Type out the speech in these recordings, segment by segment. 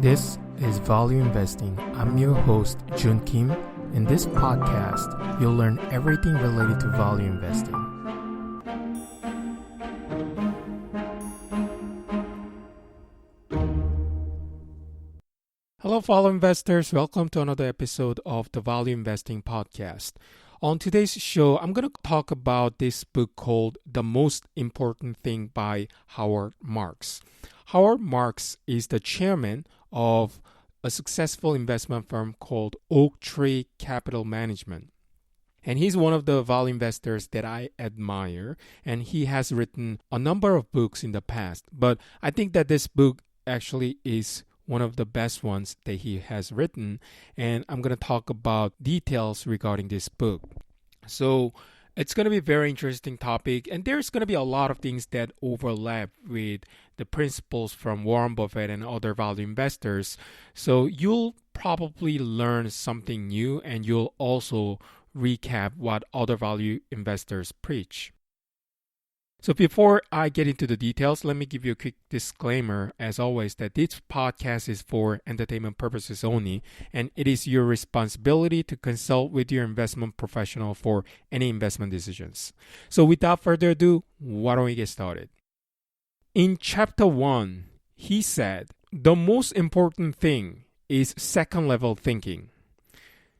This is Value Investing. I'm your host, Jun Kim. In this podcast, you'll learn everything related to value investing. Hello, fellow investors. Welcome to another episode of the Value Investing Podcast. On today's show, I'm going to talk about this book called The Most Important Thing by Howard Marks. Howard Marks is the chairman of a successful investment firm called Oaktree Capital Management. And he's one of the value investors that I admire, and he has written a number of books in the past. But I think that this book actually is one of the best ones that he has written, and I'm going to talk about details regarding this book. So it's going to be a very interesting topic, and there's going to be a lot of things that overlap with the principles from Warren Buffett and other value investors. So you'll probably learn something new, and you'll also recap what other value investors preach. So before I get into the details, let me give you a quick disclaimer, as always, that this podcast is for entertainment purposes only, and it is your responsibility to consult with your investment professional for any investment decisions. So without further ado, why don't we get started? In chapter 1, he said, the most important thing is second-level thinking.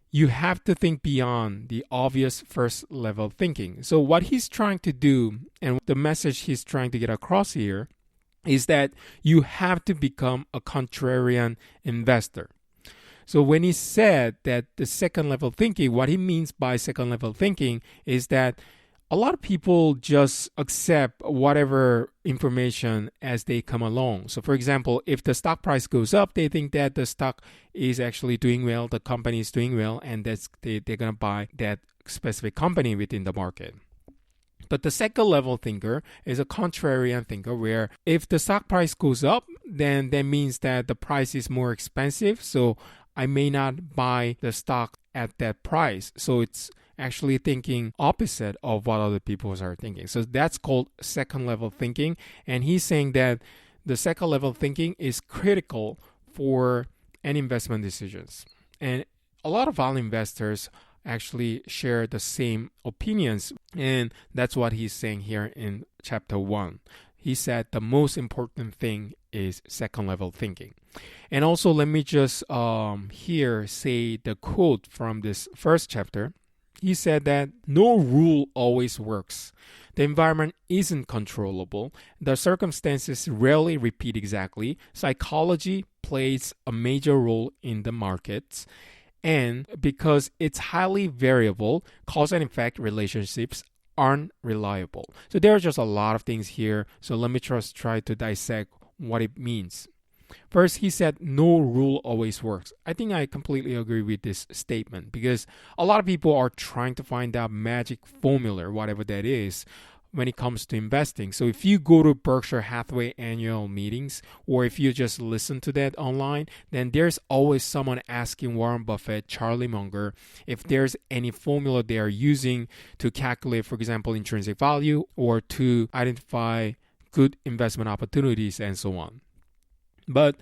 You have to think beyond the obvious first level thinking. So what he's trying to do, and the message he's trying to get across here, is that you have to become a contrarian investor. So when he said that the second level thinking, what he means by second level thinking is that a lot of people just accept whatever information as they come along. So for example, if the stock price goes up, they think that the stock is actually doing well, the company is doing well, and they're going to buy that specific company within the market. But the second level thinker is a contrarian thinker, where if the stock price goes up, then that means that the price is more expensive, so I may not buy the stock at that price. So it's actually thinking opposite of what other people are thinking. So that's called second level thinking. And he's saying that the second level thinking is critical for any investment decisions. And a lot of value investors actually share the same opinions. And that's what he's saying here in chapter 1. He said the most important thing is second level thinking. And also let me just here say the quote from this first chapter. He said that no rule always works. The environment isn't controllable. The circumstances rarely repeat exactly. Psychology plays a major role in the markets. And because it's highly variable, cause and effect relationships aren't reliable. So there are just a lot of things here. So let me just try to dissect what it means. First, he said no rule always works. I think I completely agree with this statement, because a lot of people are trying to find out magic formula, whatever that is, when it comes to investing. So if you go to Berkshire Hathaway annual meetings, or if you just listen to that online, then there's always someone asking Warren Buffett, Charlie Munger, if there's any formula they are using to calculate, for example, intrinsic value, or to identify good investment opportunities and so on. But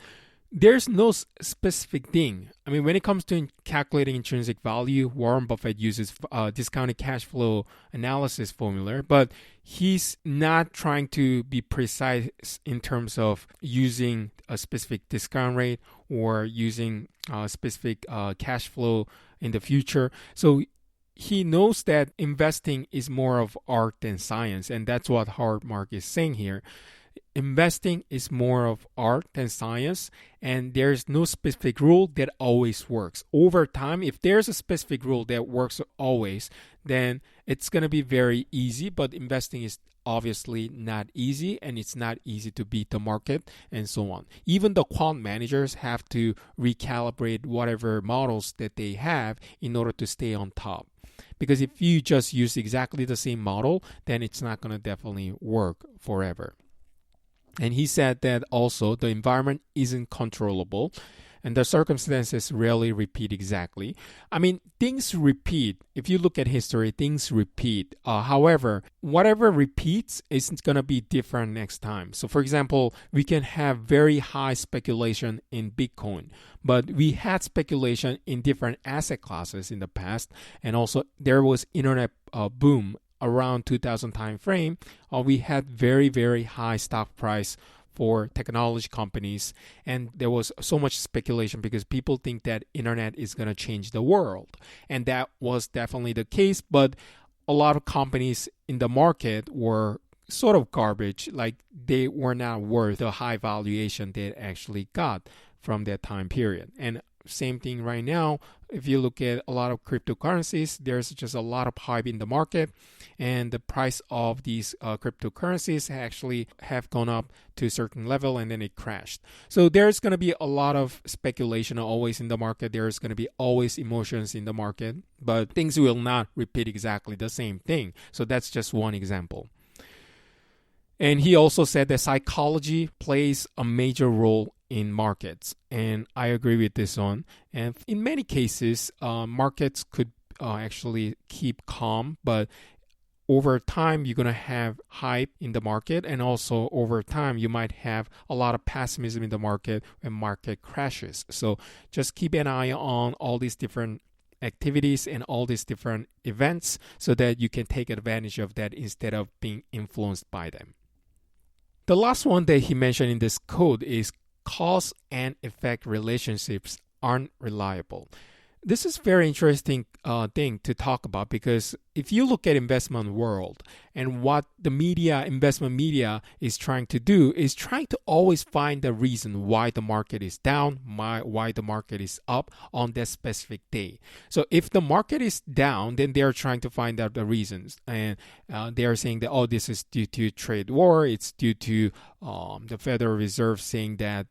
there's no specific thing. I mean, when it comes to calculating intrinsic value, Warren Buffett uses discounted cash flow analysis formula, but he's not trying to be precise in terms of using a specific discount rate or using a specific cash flow in the future. So he knows that investing is more of art than science, and that's what Howard Marks is saying here. Investing is more of art than science, and there's no specific rule that always works. Over time, if there's a specific rule that works always, then it's going to be very easy, but investing is obviously not easy, and it's not easy to beat the market and so on. Even the quant managers have to recalibrate whatever models that they have in order to stay on top. Because if you just use exactly the same model, then it's not going to definitely work forever. And he said that also the environment isn't controllable. and the circumstances rarely repeat exactly. I mean, things repeat. If you look at history, things repeat. However, whatever repeats is going to be different next time. So for example, we can have very high speculation in Bitcoin, but we had speculation in different asset classes in the past, and also there was internet boom around 2000 time frame. We had very, very high stock price for technology companies, and there was so much speculation because people think that internet is going to change the world, and that was definitely the case. But a lot of companies in the market were sort of garbage, like they were not worth the high valuation they actually got from that time period. And same thing right now. If you look at a lot of cryptocurrencies, there's just a lot of hype in the market, and the price of these cryptocurrencies actually have gone up to a certain level, and then it crashed. So there's going to be a lot of speculation always in the market. There's going to be always emotions in the market, but things will not repeat exactly the same thing. So that's just one example. And he also said that psychology plays a major role in markets, and I agree with this one. And in many cases, markets could actually keep calm, but over time you're going to have hype in the market, and also over time you might have a lot of pessimism in the market when market crashes. So just keep an eye on all these different activities and all these different events so that you can take advantage of that instead of being influenced by them. The last one that he mentioned in this quote is cause and effect relationships aren't reliable. This is very interesting thing to talk about, because if you look at investment world and what the investment media is trying to do is trying to always find the reason why the market is down, why the market is up on that specific day. So if the market is down, then they are trying to find out the reasons, and they are saying that, oh, this is due to trade war, it's due to the Federal Reserve saying that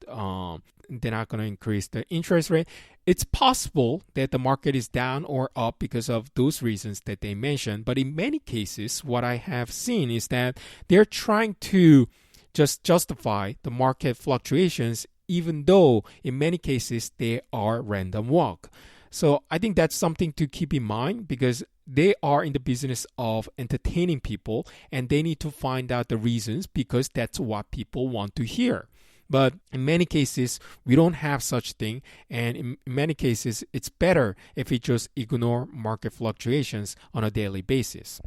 they're not going to increase the interest rate. It's possible that the market is down or up because of those reasons that they mentioned. But in many cases, what I have seen is that they're trying to just justify the market fluctuations, even though in many cases they are random walk. So I think that's something to keep in mind, because they are in the business of entertaining people, and they need to find out the reasons because that's what people want to hear. But in many cases, we don't have such thing. And in many cases, it's better if we just ignore market fluctuations on a daily basis.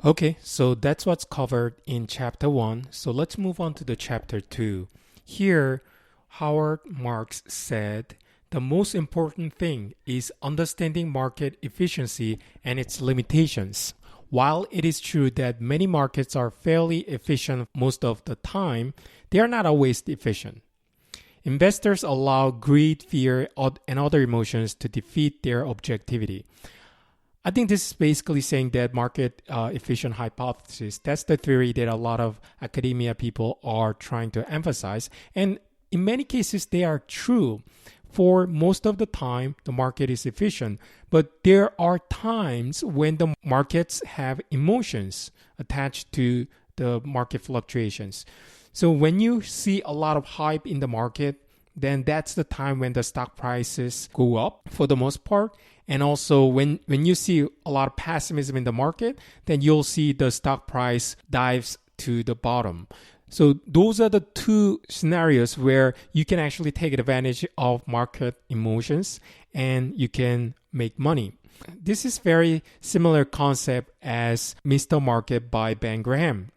Okay, so that's what's covered in chapter 1. So let's move on to the chapter 2. Here, Howard Marks said, the most important thing is understanding market efficiency and its limitations. While it is true that many markets are fairly efficient most of the time, they are not always efficient. Investors allow greed, fear, and other emotions to defeat their objectivity. I think this is basically saying that market efficient hypothesis, that's the theory that a lot of academia people are trying to emphasize. And in many cases, they are true. For most of the time, the market is efficient, but there are times when the markets have emotions attached to the market fluctuations. So when you see a lot of hype in the market, then that's the time when the stock prices go up for the most part. And also when you see a lot of pessimism in the market, then you'll see the stock price dives to the bottom. So those are the two scenarios where you can actually take advantage of market emotions and you can make money. This is very similar concept as Mr. Market by Ben Graham.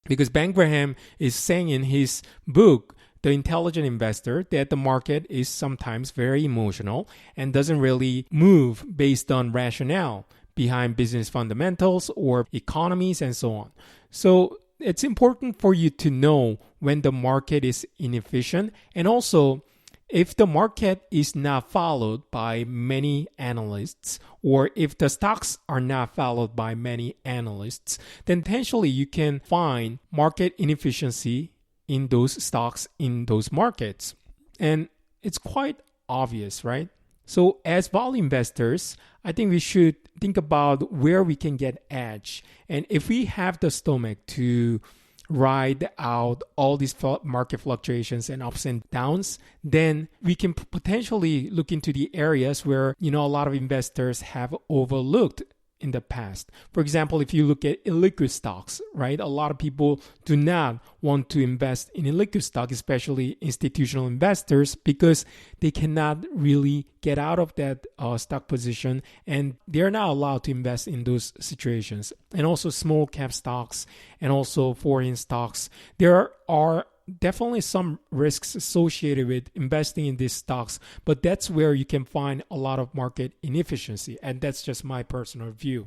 Because Ben Graham is saying in his book, The Intelligent Investor, that the market is sometimes very emotional and doesn't really move based on rationale behind business fundamentals or economies and so on. So it's important for you to know when the market is inefficient, and also if the market is not followed by many analysts, or if the stocks are not followed by many analysts, then potentially you can find market inefficiency in those stocks in those markets. And it's quite obvious, right? So as value investors, I think we should think about where we can get edge. And if we have the stomach to ride out all these market fluctuations and ups and downs, then we can potentially look into the areas where, a lot of investors have overlooked in the past. For example, if you look at illiquid stocks, right? A lot of people do not want to invest in illiquid stock, especially institutional investors, because they cannot really get out of that stock position, and they're not allowed to invest in those situations. And also small cap stocks and also foreign stocks. There are definitely some risks associated with investing in these stocks, but that's where you can find a lot of market inefficiency, and that's just my personal view.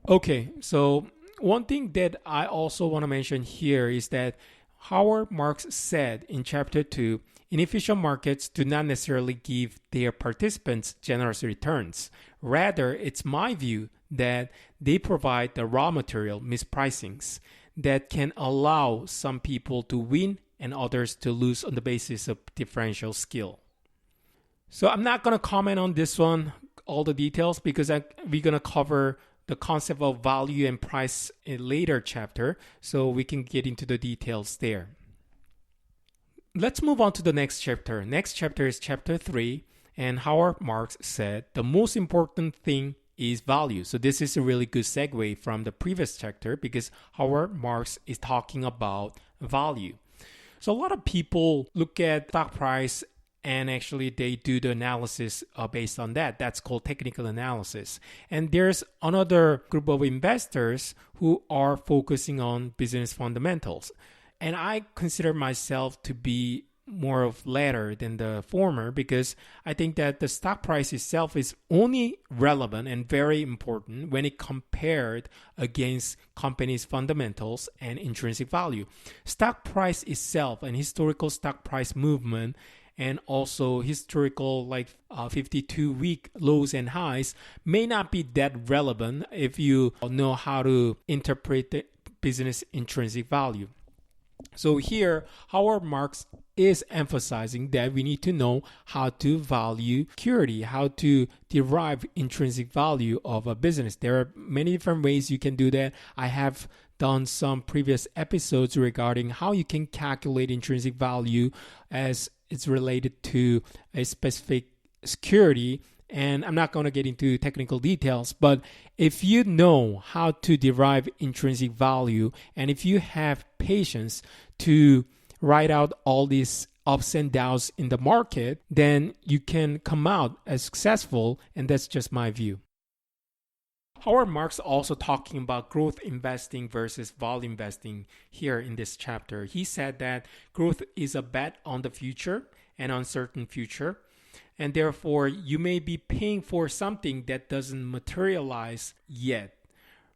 Okay, so one thing that I also want to mention here is that Howard Marks said in chapter 2, inefficient markets do not necessarily give their participants generous returns. Rather, it's my view that they provide the raw material mispricings that can allow some people to win and others to lose on the basis of differential skill. So I'm not going to comment on this one, all the details, because we're going to cover the concept of value and price in a later chapter, so we can get into the details there. Let's move on to the next chapter. Next chapter is chapter 3, and Howard Marks said the most important thing is value. So this is a really good segue from the previous chapter, because Howard Marks is talking about value. So a lot of people look at stock price and actually they do the analysis based on that. That's called technical analysis. And there's another group of investors who are focusing on business fundamentals. And I consider myself to be more of latter than the former, because I think that the stock price itself is only relevant and very important when it compared against companies' fundamentals and intrinsic value. Stock price itself and historical stock price movement and also historical 52-week lows and highs may not be that relevant if you know how to interpret the business intrinsic value. So here, Howard Marks is emphasizing that we need to know how to value security, how to derive intrinsic value of a business. There are many different ways you can do that. I have done some previous episodes regarding how you can calculate intrinsic value as it's related to a specific security. And I'm not going to get into technical details, but if you know how to derive intrinsic value, and if you have patience to write out all these ups and downs in the market, then you can come out as successful, and that's just my view. Howard Marks also talking about growth investing versus volume investing here in this chapter. He said that growth is a bet on the future, an uncertain future. And therefore, you may be paying for something that doesn't materialize yet,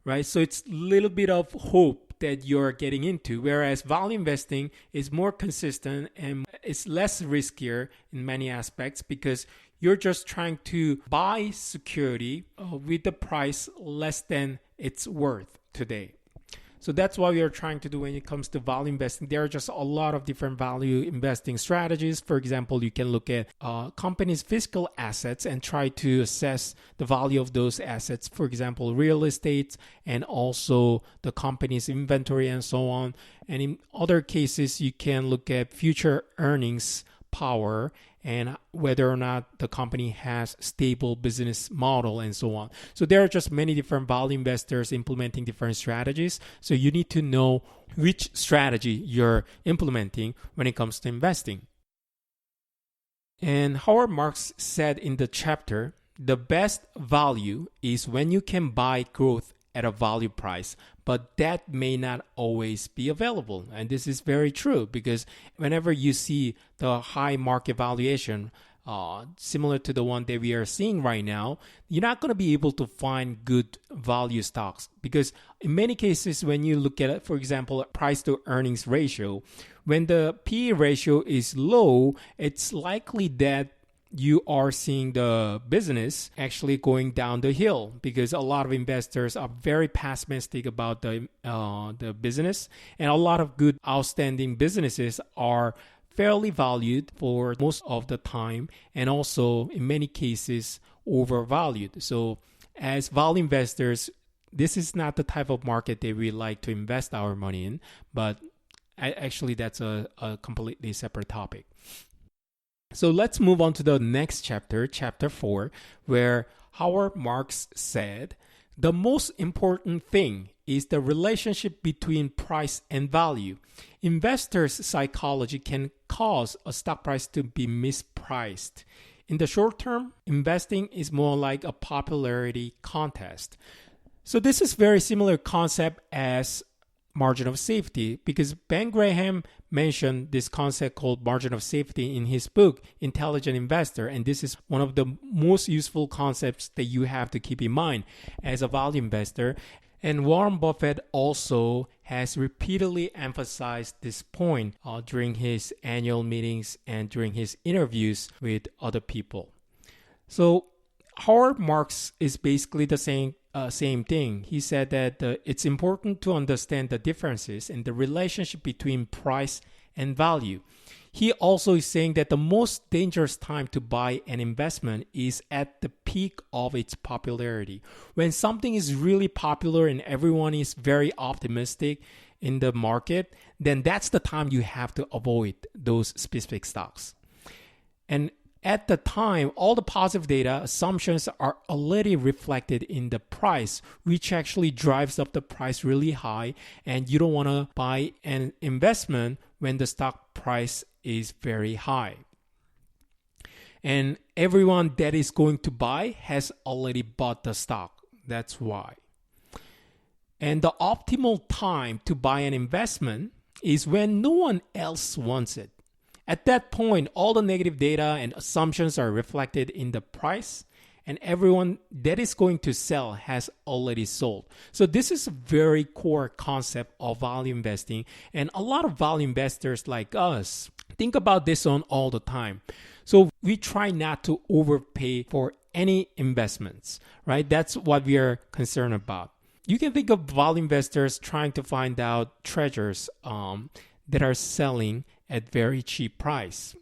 right? So it's a little bit of hope that you're getting into, whereas value investing is more consistent and it's less riskier in many aspects, because you're just trying to buy security with the price less than it's worth today. So that's what we are trying to do when it comes to value investing. There are just a lot of different value investing strategies. For example, you can look at companies' physical assets and try to assess the value of those assets. For example, real estate and also the company's inventory and so on. And in other cases, you can look at future earnings power and whether or not the company has stable business model and so on. So there are just many different value investors implementing different strategies. So you need to know which strategy you're implementing when it comes to investing. And Howard Marks said in the chapter, the best value is when you can buy growth at a value price, but that may not always be available. And this is very true, because whenever you see the high market valuation, similar to the one that we are seeing right now, you're not going to be able to find good value stocks, because in many cases, when you look at, for example, price to earnings ratio, when the PE ratio is low, it's likely that you are seeing the business actually going down the hill, because a lot of investors are very pessimistic about the business, and a lot of good outstanding businesses are fairly valued for most of the time, and also in many cases overvalued. So as value investors, this is not the type of market that we like to invest our money in, but actually that's a completely separate topic. So let's move on to the next chapter, chapter 4, where Howard Marks said, the most important thing is the relationship between price and value. Investors' psychology can cause a stock price to be mispriced. In the short term, investing is more like a popularity contest. So this is very similar concept as margin of safety, because Ben Graham mentioned this concept called margin of safety in his book, Intelligent Investor. And this is one of the most useful concepts that you have to keep in mind as a value investor. And Warren Buffett also has repeatedly emphasized this point during his annual meetings and during his interviews with other people. So Howard Marks is basically the same thing. He said that it's important to understand the differences in the relationship between price and value. He also is saying that the most dangerous time to buy an investment is at the peak of its popularity. When something is really popular and everyone is very optimistic in the market, then that's the time you have to avoid those specific stocks. And at the time, all the positive data assumptions are already reflected in the price, which actually drives up the price really high. And you don't want to buy an investment when the stock price is very high. And everyone that is going to buy has already bought the stock. That's why. And the optimal time to buy an investment is when no one else wants it. At that point, all the negative data and assumptions are reflected in the price, and everyone that is going to sell has already sold. So this is a very core concept of value investing, and a lot of value investors like us think about this on all the time. So we try not to overpay for any investments, right? That's what we are concerned about. You can think of value investors trying to find out treasures that are selling at very cheap price.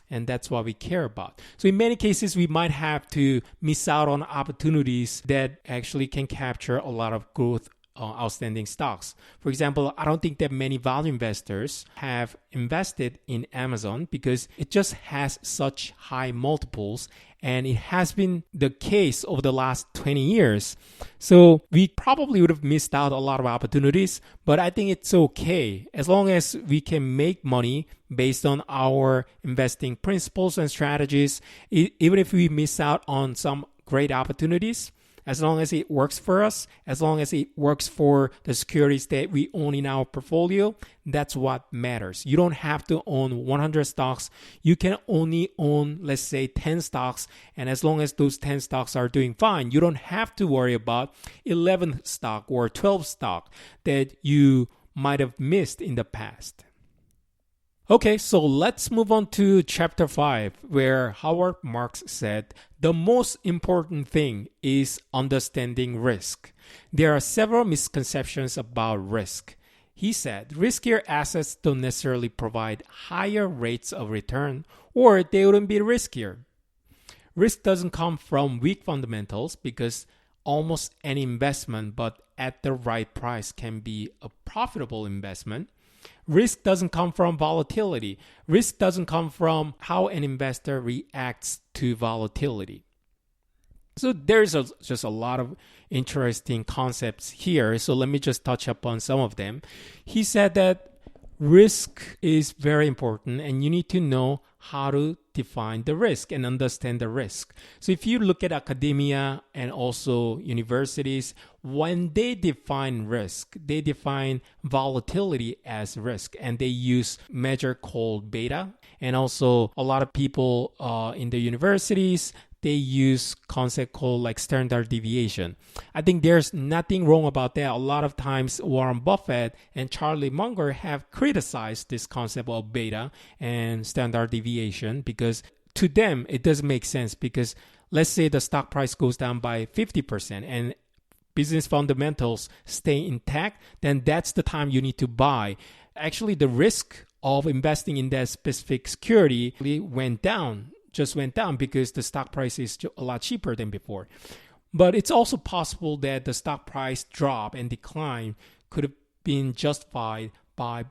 And that's what we care about. So in many cases, we might have to miss out on opportunities that actually can capture a lot of growth outstanding stocks. For example, I don't think that many value investors have invested in Amazon because it just has such high multiples, and it has been the case over the last 20 years. So we probably would have missed out a lot of opportunities, but I think it's okay as long as we can make money based on our investing principles and strategies. Even if we miss out on some great opportunities, as long as it works for us, as long as it works for the securities that we own in our portfolio, that's what matters. You don't have to own 100 stocks. You can only own, let's say, 10 stocks. And as long as those 10 stocks are doing fine, you don't have to worry about 11 stock or 12 stock that you might have missed in the past. Okay, so let's move on to chapter 5, where Howard Marks said, the most important thing is understanding risk. There are several misconceptions about risk. He said, riskier assets don't necessarily provide higher rates of return, or they wouldn't be riskier. Risk doesn't come from weak fundamentals because almost any investment, but at the right price, can be a profitable investment. Risk doesn't come from volatility. Risk doesn't come from how an investor reacts to volatility. So there's just a lot of interesting concepts here. So let me just touch upon some of them. He said that risk is very important and you need to know how to define the risk and understand the risk. So if you look at academia and also universities, when they define risk, they define volatility as risk, and they use measure called beta. And also a lot of people in the universities, they use concept called like standard deviation. I think there's nothing wrong about that. A lot of times Warren Buffett and Charlie Munger have criticized this concept of beta and standard deviation because to them it doesn't make sense, because let's say the stock price goes down by 50% and business fundamentals stay intact, then that's the time you need to buy. Actually, the risk of investing in that specific security went down because the stock price is a lot cheaper than before. But it's also possible that the stock price drop and decline could have been justified by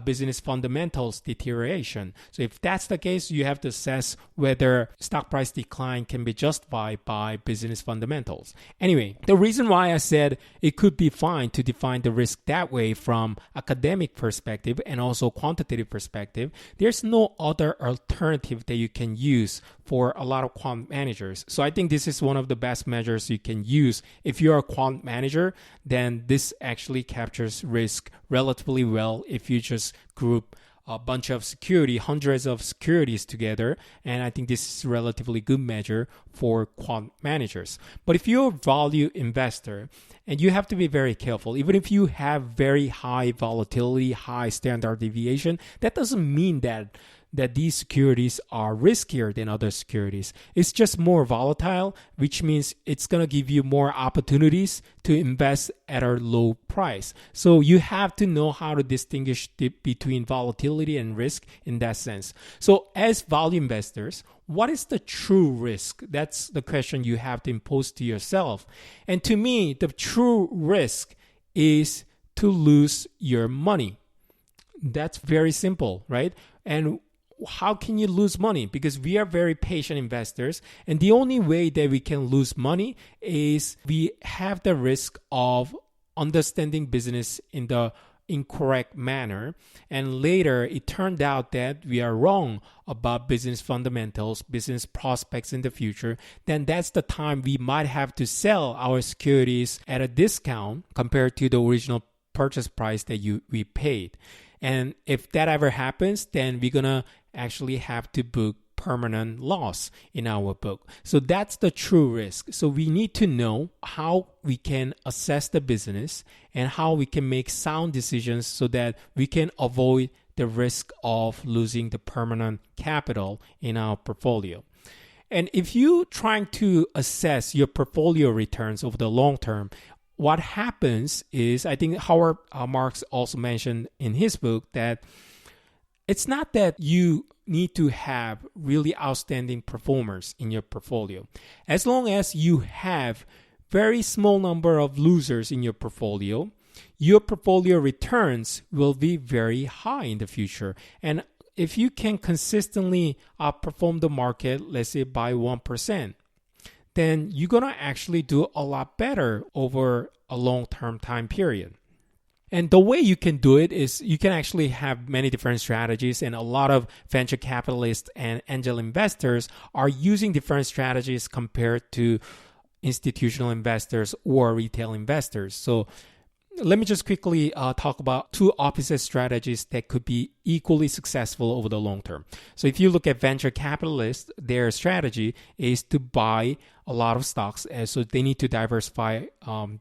business fundamentals deterioration. So if that's the case, you have to assess whether stock price decline can be justified by business fundamentals. Anyway, the reason why I said it could be fine to define the risk that way from academic perspective and also quantitative perspective, there's no other alternative that you can use for a lot of quant managers. So I think this is one of the best measures you can use. If you're a quant manager, then this actually captures risk relatively well if you just group a bunch of hundreds of securities together. And I think this is a relatively good measure for quant managers. But if you're a value investor, and you have to be very careful, even if you have very high volatility, high standard deviation, that doesn't mean that these securities are riskier than other securities. It's just more volatile, which means it's going to give you more opportunities to invest at a low price. So you have to know how to distinguish between volatility and risk in that sense. So as value investors, what is the true risk? That's the question you have to impose to yourself. And to me, the true risk is to lose your money. That's very simple, right? And how can you lose money? Because we are very patient investors, and the only way that we can lose money is we have the risk of understanding business in the incorrect manner, and later it turned out that we are wrong about business fundamentals, business prospects in the future. Then that's the time we might have to sell our securities at a discount compared to the original purchase price that we paid. And if that ever happens, then we're gonna actually have to book permanent loss in our book. So that's the true risk. So we need to know how we can assess the business and how we can make sound decisions so that we can avoid the risk of losing the permanent capital in our portfolio. And if you're trying to assess your portfolio returns over the long term, what happens is, I think Howard Marks also mentioned in his book that it's not that you need to have really outstanding performers in your portfolio. As long as you have very small number of losers in your portfolio returns will be very high in the future. And if you can consistently outperform the market, let's say by 1%, then you're going to actually do a lot better over a long-term time period. And the way you can do it is you can actually have many different strategies, and a lot of venture capitalists and angel investors are using different strategies compared to institutional investors or retail investors. So let me just quickly talk about two opposite strategies that could be equally successful over the long term. So if you look at venture capitalists, their strategy is to buy a lot of stocks. And so they need to diversify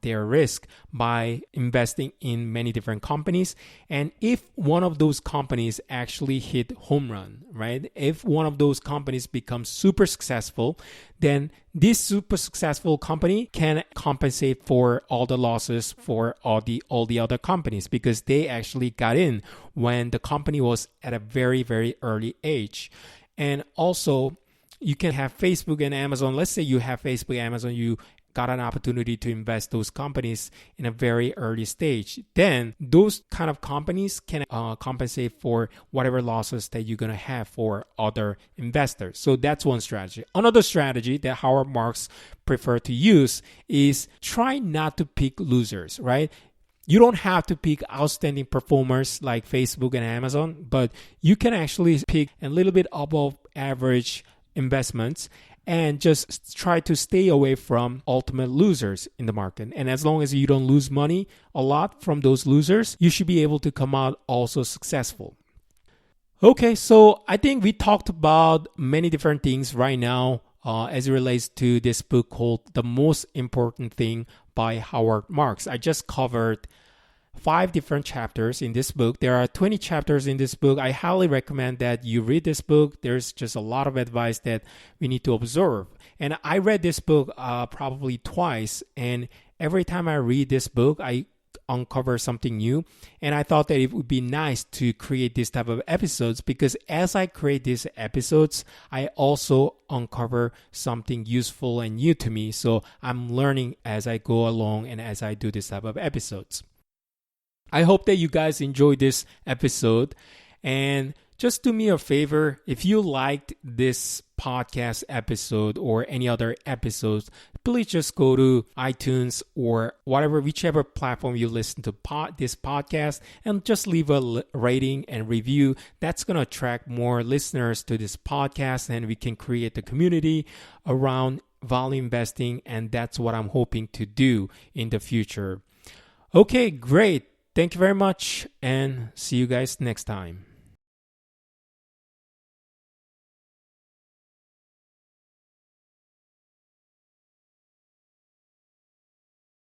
their risk by investing in many different companies. And if one of those companies actually hit home run, right? If one of those companies becomes super successful, then this super successful company can compensate for all the losses for all the other companies, because they actually got in when the company was at a very, very early age. And also, you can have Facebook and Amazon. Let's say you have Facebook, Amazon, you got an opportunity to invest those companies in a very early stage. Then those kind of companies can compensate for whatever losses that you're going to have for other investors. So that's one strategy. Another strategy that Howard Marks prefer to use is try not to pick losers, right? You don't have to pick outstanding performers like Facebook and Amazon, but you can actually pick a little bit above average investments and just try to stay away from ultimate losers in the market. And as long as you don't lose money a lot from those losers, you should be able to come out also successful. Okay, so I think we talked about many different things right now as it relates to this book called The Most Important Thing by Howard Marks. I just covered 5 different chapters in this book. There are 20 chapters in this book. I highly recommend that you read this book. There's just a lot of advice that we need to observe. And I read this book probably twice. And every time I read this book, I uncover something new. And I thought that it would be nice to create this type of episodes, because as I create these episodes, I also uncover something useful and new to me. So I'm learning as I go along and as I do this type of episodes. I hope that you guys enjoyed this episode. And just do me a favor, if you liked this podcast episode or any other episodes, please just go to iTunes or whichever platform you listen to this podcast, and just leave a rating and review. That's going to attract more listeners to this podcast, and we can create a community around value investing, and that's what I'm hoping to do in the future. Okay, great. Thank you very much, and see you guys next time.